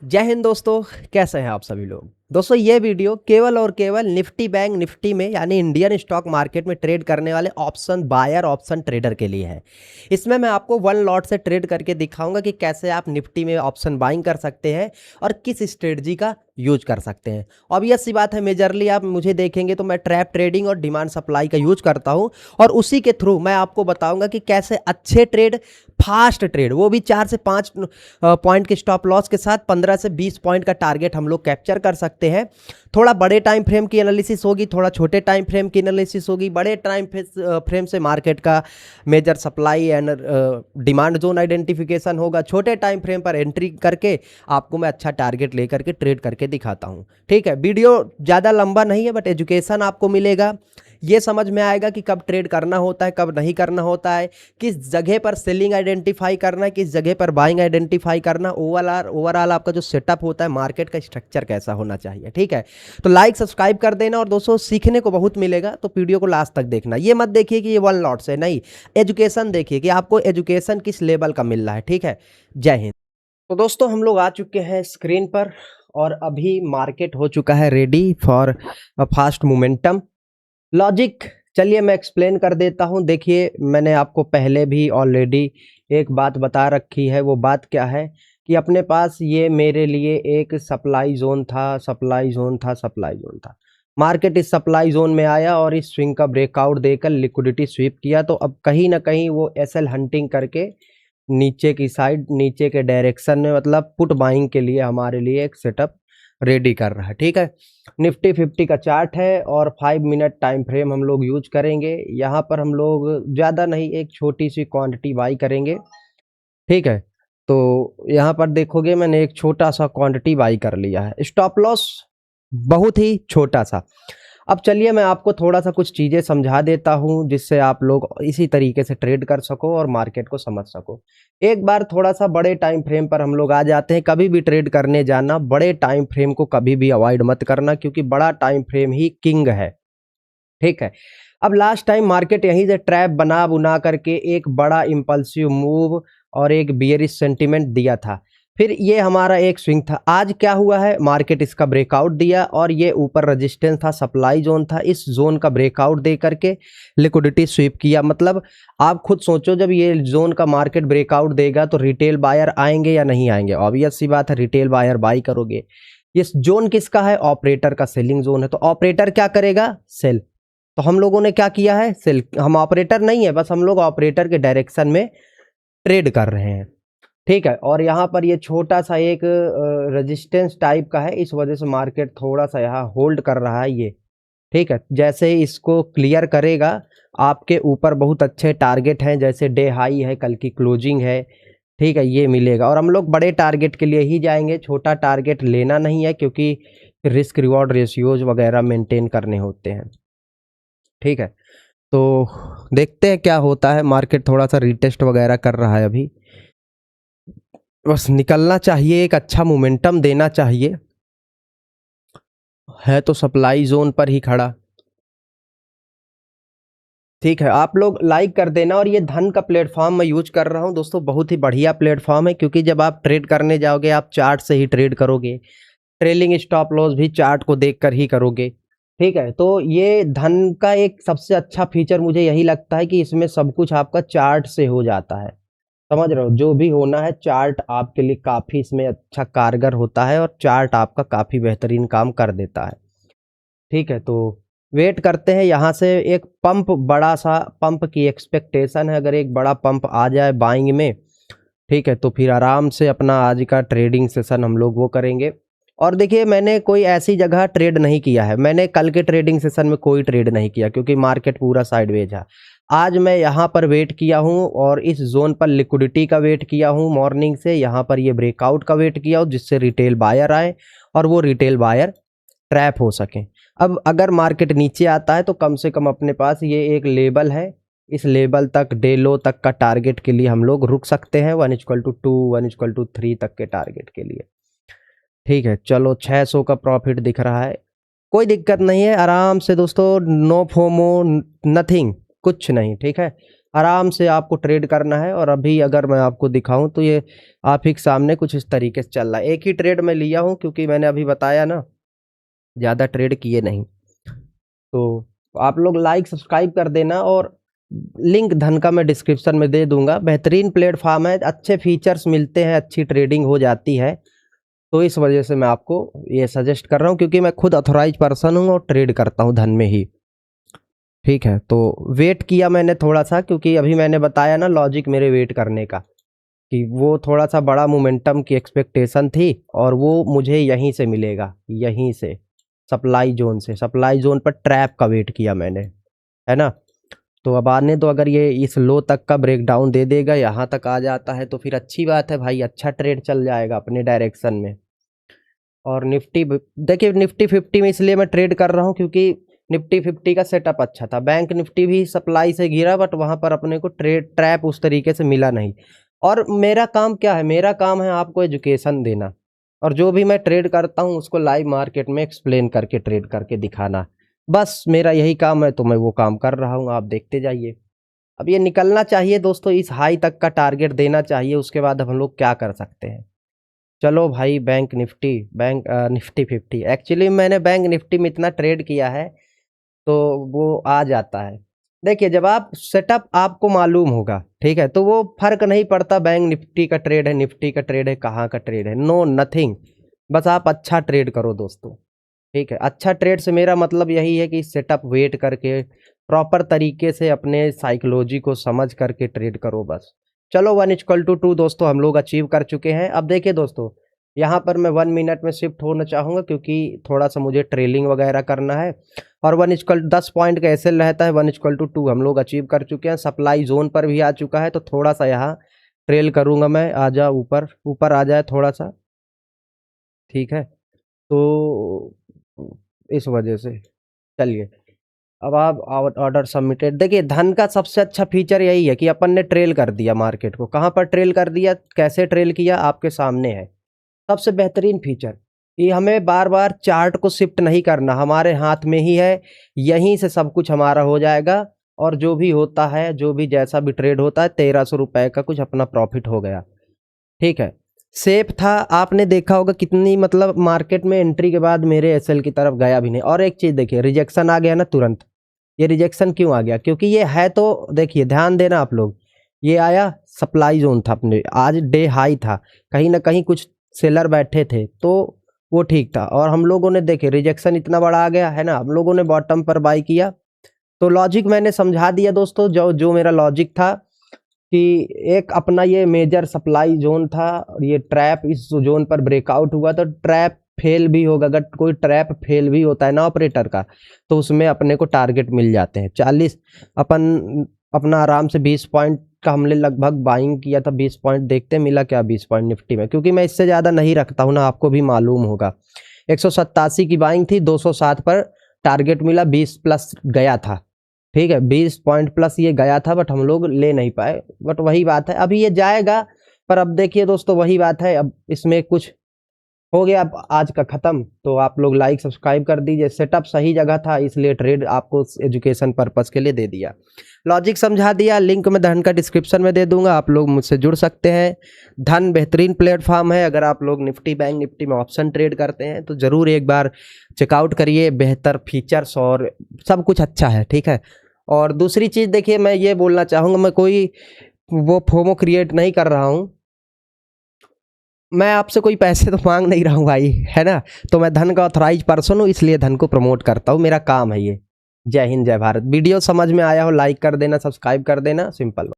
जय हिंद दोस्तों। कैसे हैं आप सभी लोग। दोस्तों ये वीडियो केवल और केवल निफ्टी बैंक निफ्टी में यानी इंडियन स्टॉक मार्केट में ट्रेड करने वाले ऑप्शन बायर ऑप्शन ट्रेडर के लिए है। इसमें मैं आपको वन लॉट से ट्रेड करके दिखाऊंगा कि कैसे आप निफ्टी में ऑप्शन बाइंग कर सकते हैं और किस स्ट्रेटजी का यूज कर सकते हैं। ऑब्वियस सी बात है, मेजरली आप मुझे देखेंगे तो मैं ट्रैप ट्रेडिंग और डिमांड सप्लाई का यूज करता हूं और उसी के थ्रू मैं आपको बताऊंगा कि कैसे अच्छे ट्रेड, फास्ट ट्रेड, वो भी 4 से 5 पॉइंट के स्टॉप लॉस के साथ 15 से 20 पॉइंट का टारगेट हम लोग कैप्चर कर सकते हैं। थोड़ा बड़े टाइम फ्रेम की एनालिसिस होगी, थोड़ा छोटे टाइम फ्रेम की एनालिसिस होगी। बड़े टाइम फ्रेम से मार्केट का major supply and demand zone identification होगा। छोटे टाइम फ्रेम पर एंट्री करके आपको मैं अच्छा टारगेट लेकर के ट्रेड करके दिखाता हूं। ठीक है, वीडियो ज़्यादा लंबा नहीं है बट एजुकेशन आपको मिलेगा। ये समझ में आएगा कि कब ट्रेड करना होता है, कब नहीं करना होता है, किस जगह पर सेलिंग आइडेंटिफाई करना है, किस जगह पर बाइंग आइडेंटिफाई करना। ओवरऑल आपका जो सेटअप होता है, मार्केट का स्ट्रक्चर कैसा होना चाहिए। ठीक है, तो लाइक सब्सक्राइब कर देना और दोस्तों सीखने को बहुत मिलेगा, तो वीडियो को लास्ट तक देखना। ये मत देखिए कि ये वन लॉट से नहीं, एजुकेशन देखिए कि आपको एजुकेशन किस लेवल का मिल रहा है। ठीक है, जय हिंद। तो दोस्तों हम लोग आ चुके हैं स्क्रीन पर और अभी मार्केट हो चुका है ready for fast momentum. Logic चलिए मैं एक्सप्लेन कर देता हूं। देखिए, मैंने आपको पहले भी ऑलरेडी एक बात बता रखी है। वो बात क्या है कि अपने पास ये मेरे लिए एक सप्लाई जोन था, सप्लाई जोन था, सप्लाई जोन था। मार्केट इस सप्लाई जोन में आया और इस स्विंग का ब्रेकआउट देकर लिक्विडिटी स्वीप किया। तो अब कहीं ना कहीं वो एसएल हंटिंग करके नीचे की साइड, नीचे के डायरेक्शन में, मतलब पुट बाइंग के लिए हमारे लिए एक सेटअप रेडी कर रहा है। ठीक है, निफ्टी 50 का चार्ट है और 5 मिनट टाइम फ्रेम हम लोग यूज करेंगे। यहाँ पर हम लोग ज़्यादा नहीं, एक छोटी सी क्वांटिटी बाई करेंगे। ठीक है, तो यहाँ पर देखोगे मैंने एक छोटा सा क्वांटिटी बाई कर लिया है, स्टॉप लॉस बहुत ही छोटा सा। अब चलिए मैं आपको थोड़ा सा कुछ चीज़ें समझा देता हूँ जिससे आप लोग इसी तरीके से ट्रेड कर सको और मार्केट को समझ सको। एक बार थोड़ा सा बड़े टाइम फ्रेम पर हम लोग आ जाते हैं। कभी भी ट्रेड करने जाना, बड़े टाइम फ्रेम को कभी भी अवॉइड मत करना, क्योंकि बड़ा टाइम फ्रेम ही किंग है। ठीक है, अब लास्ट टाइम मार्केट यहीं से ट्रैप बना बुना करके एक बड़ा इम्पल्सिव मूव और एक बियरिश सेंटिमेंट दिया था। फिर ये हमारा एक स्विंग था। आज क्या हुआ है, मार्केट इसका ब्रेकआउट दिया और ये ऊपर रेजिस्टेंस था, सप्लाई जोन था, इस जोन का ब्रेकआउट दे करके लिक्विडिटी स्वीप किया। मतलब आप खुद सोचो, जब ये जोन का मार्केट ब्रेकआउट देगा तो रिटेल बायर आएंगे या नहीं आएंगे। ऑब्वियस सी बात है, रिटेल बायर बाई करोगे। ये जोन किसका है, ऑपरेटर का सेलिंग जोन है। तो ऑपरेटर क्या करेगा, सेल। तो हम लोगों ने क्या किया है, सेल। हम ऑपरेटर नहीं है, बस हम लोग ऑपरेटर के डायरेक्शन में ट्रेड कर रहे हैं। ठीक है, और यहाँ पर ये छोटा सा एक रेजिस्टेंस टाइप का है, इस वजह से मार्केट थोड़ा सा यहाँ होल्ड कर रहा है ये। ठीक है, जैसे ही इसको क्लियर करेगा आपके ऊपर बहुत अच्छे टारगेट हैं, जैसे डे हाई है, कल की क्लोजिंग है। ठीक है, ये मिलेगा और हम लोग बड़े टारगेट के लिए ही जाएंगे। छोटा टारगेट लेना नहीं है, क्योंकि रिस्क रिवॉर्ड रेशियोज वगैरह मेंटेन करने होते हैं। ठीक है, तो देखते हैं क्या होता है। मार्केट थोड़ा सा रीटेस्ट वगैरह कर रहा है अभी, बस निकलना चाहिए, एक अच्छा मोमेंटम देना चाहिए। है तो सप्लाई जोन पर ही खड़ा। ठीक है, आप लोग लाइक कर देना। और ये धन का प्लेटफॉर्म मैं यूज कर रहा हूँ दोस्तों, बहुत ही बढ़िया प्लेटफॉर्म है, क्योंकि जब आप ट्रेड करने जाओगे आप चार्ट से ही ट्रेड करोगे। ट्रेलिंग स्टॉप लॉस भी चार्ट को देखकर ही करोगे। ठीक है, तो ये धन का एक सबसे अच्छा फीचर मुझे यही लगता है कि इसमें सब कुछ आपका चार्ट से हो जाता है। समझ रहे हो, जो भी होना है चार्ट आपके लिए काफ़ी इसमें अच्छा कारगर होता है और चार्ट आपका काफ़ी बेहतरीन काम कर देता है। ठीक है, तो वेट करते हैं। यहाँ से एक पंप, बड़ा सा पंप की एक्सपेक्टेशन है। अगर एक बड़ा पंप आ जाए बाइंग में, ठीक है, तो फिर आराम से अपना आज का ट्रेडिंग सेशन हम लोग वो करेंगे। और देखिए, मैंने कोई ऐसी जगह ट्रेड नहीं किया है। मैंने कल के ट्रेडिंग सेशन में कोई ट्रेड नहीं किया, क्योंकि मार्केट पूरा साइडवेज है। आज मैं यहाँ पर वेट किया हूँ और इस जोन पर लिक्विडिटी का वेट किया हूँ मॉर्निंग से। यहाँ पर ये ब्रेकआउट का वेट किया हूँ, जिससे रिटेल बायर आए और वो रिटेल बायर ट्रैप हो सकें। अब अगर मार्केट नीचे आता है तो कम से कम अपने पास ये एक लेवल है, इस लेवल तक, डे लो तक का टारगेट के लिए हम लोग रुक सकते हैं। 1:2, 1:3 तक के टारगेट के लिए। ठीक है, चलो 600 का प्रॉफिट दिख रहा है, कोई दिक्कत नहीं है, आराम से दोस्तों। नो फोमो, नथिंग, कुछ नहीं। ठीक है, आराम से आपको ट्रेड करना है। और अभी अगर मैं आपको दिखाऊं तो ये आप ही के सामने कुछ इस तरीके से चल रहा है। एक ही ट्रेड में लिया हूं क्योंकि मैंने अभी बताया ना, ज़्यादा ट्रेड किए नहीं। तो आप लोग लाइक सब्सक्राइब कर देना, और लिंक धन का मैं डिस्क्रिप्शन में दे दूंगा। बेहतरीन प्लेटफॉर्म है, अच्छे फीचर्स मिलते हैं, अच्छी ट्रेडिंग हो जाती है। तो इस वजह से मैं आपको ये सजेस्ट कर रहा हूँ, क्योंकि मैं खुद ऑथोराइज पर्सन हूँ और ट्रेड करता हूँ धन में ही। ठीक है, तो वेट किया मैंने थोड़ा सा, क्योंकि अभी मैंने बताया ना लॉजिक मेरे वेट करने का, कि वो थोड़ा सा बड़ा मोमेंटम की एक्सपेक्टेशन थी, और वो मुझे यहीं से मिलेगा, यहीं से सप्लाई जोन से। सप्लाई जोन पर ट्रैप का वेट किया मैंने, है ना। तो अब आने दो, अगर ये इस लो तक का ब्रेकडाउन दे देगा, यहाँ तक आ जाता है तो फिर अच्छी बात है भाई, अच्छा ट्रेड चल जाएगा अपने डायरेक्शन में। और निफ्टी देखिए, निफ्टी 50 में इसलिए मैं ट्रेड कर रहा हूँ क्योंकि निफ्टी 50 का सेटअप अच्छा था। बैंक निफ्टी भी सप्लाई से गिरा, बट वहाँ पर अपने को ट्रैप उस तरीके से मिला नहीं। और मेरा काम क्या है, मेरा काम है आपको एजुकेशन देना, और जो भी मैं ट्रेड करता हूँ उसको लाइव मार्केट में एक्सप्लेन करके ट्रेड करके दिखाना। बस मेरा यही काम है, तो मैं वो काम कर रहा हूँ, आप देखते जाइए। अब ये निकलना चाहिए दोस्तों, इस हाई तक का टारगेट देना चाहिए, उसके बाद हम लोग क्या कर सकते हैं। चलो भाई, बैंक निफ्टी 50, एक्चुअली मैंने बैंक निफ्टी में इतना ट्रेड किया है तो वो आ जाता है। देखिए, जब आप सेटअप आपको मालूम होगा, ठीक है, तो वो फर्क नहीं पड़ता बैंक निफ्टी का ट्रेड है, निफ्टी का ट्रेड है, कहाँ का ट्रेड है, नो नथिंग। बस आप अच्छा ट्रेड करो दोस्तों, ठीक है। अच्छा ट्रेड से मेरा मतलब यही है कि सेटअप वेट करके प्रॉपर तरीके से अपने साइकोलॉजी को समझ करके ट्रेड करो बस। चलो 1:2 दोस्तों हम लोग अचीव कर चुके हैं। अब देखिए दोस्तों, यहाँ पर मैं 1 मिनट में शिफ्ट होना चाहूँगा, क्योंकि थोड़ा सा मुझे ट्रेलिंग वगैरह करना है। और 10 पॉइंट का एसएल रहता है, 1:2 हम लोग अचीव कर चुके हैं। सप्लाई जोन पर भी आ चुका है, तो थोड़ा सा यहाँ ट्रेल करूँगा मैं। आ जा ऊपर, ऊपर आ जाए थोड़ा सा, ठीक है। तो इस वजह से चलिए, अब आप ऑर्डर सबमिटेड। देखिए, धन का सबसे अच्छा फीचर यही है कि अपन ने ट्रेल कर दिया मार्केट को। कहाँ पर ट्रेल कर दिया, कैसे ट्रेल किया, आपके सामने है। सबसे बेहतरीन फीचर ये, हमें बार बार चार्ट को शिफ्ट नहीं करना, हमारे हाथ में ही है, यहीं से सब कुछ हमारा हो जाएगा। और जो भी होता है, जो भी जैसा भी ट्रेड होता है, 1300 रुपये का कुछ अपना प्रॉफिट हो गया, ठीक है। सेफ था, आपने देखा होगा कितनी, मतलब मार्केट में एंट्री के बाद मेरे एसएल की तरफ गया भी नहीं। और एक चीज़ देखिए, रिजेक्शन आ गया ना तुरंत। ये रिजेक्शन क्यों आ गया, क्योंकि ये है, तो देखिए ध्यान देना आप लोग, ये आया सप्लाई जोन था अपने, आज डे हाई था, कहीं ना कहीं कुछ सेलर बैठे थे, तो वो ठीक था। और हम लोगों ने देखे रिजेक्शन इतना बड़ा आ गया है ना, हम लोगों ने बॉटम पर बाई किया। तो लॉजिक मैंने समझा दिया दोस्तों, जो जो मेरा लॉजिक था कि एक अपना ये मेजर सप्लाई जोन था, और ये ट्रैप इस जोन पर ब्रेकआउट हुआ, तो ट्रैप फेल भी होगा। अगर कोई ट्रैप फेल भी होता है ना ऑपरेटर का, तो उसमें अपने को टारगेट मिल जाते हैं 40। अपना आराम से 20 पॉइंट का हमने लगभग बाइंग किया था। 20 पॉइंट देखते मिला क्या 20 पॉइंट निफ्टी में, क्योंकि मैं इससे ज़्यादा नहीं रखता हूँ ना, आपको भी मालूम होगा। 187 की बाइंग थी, 207 पर टारगेट मिला, 20 प्लस गया था, ठीक है। 20 पॉइंट प्लस ये गया था, बट हम लोग ले नहीं पाए। बट वही बात है, अभी ये जाएगा। पर अब देखिए दोस्तों, वही बात है, अब इसमें कुछ हो गया, अब आज का ख़त्म। तो आप लोग लाइक सब्सक्राइब कर दीजिए। सेटअप सही जगह था, इसलिए ट्रेड आपको एजुकेशन पर्पस के लिए दे दिया, लॉजिक समझा दिया। लिंक में धन का डिस्क्रिप्शन में दे दूंगा, आप लोग मुझसे जुड़ सकते हैं। धन बेहतरीन प्लेटफॉर्म है, अगर आप लोग निफ्टी बैंक निफ्टी में ऑप्शन ट्रेड करते हैं तो ज़रूर एक बार चेकआउट करिए। बेहतर फीचर्स और सब कुछ अच्छा है, ठीक है। और दूसरी चीज़ देखिए, मैं ये बोलना चाहूँगा, मैं कोई वो फोमो क्रिएट नहीं कर रहा हूँ, मैं आपसे कोई पैसे तो मांग नहीं रहा हूँ भाई, है ना। तो मैं धन का ऑथराइज पर्सन हूँ, इसलिए धन को प्रमोट करता हूँ, मेरा काम है ये। जय हिंद, जय भारत। वीडियो समझ में आया हो लाइक कर देना, सब्सक्राइब कर देना, सिंपल।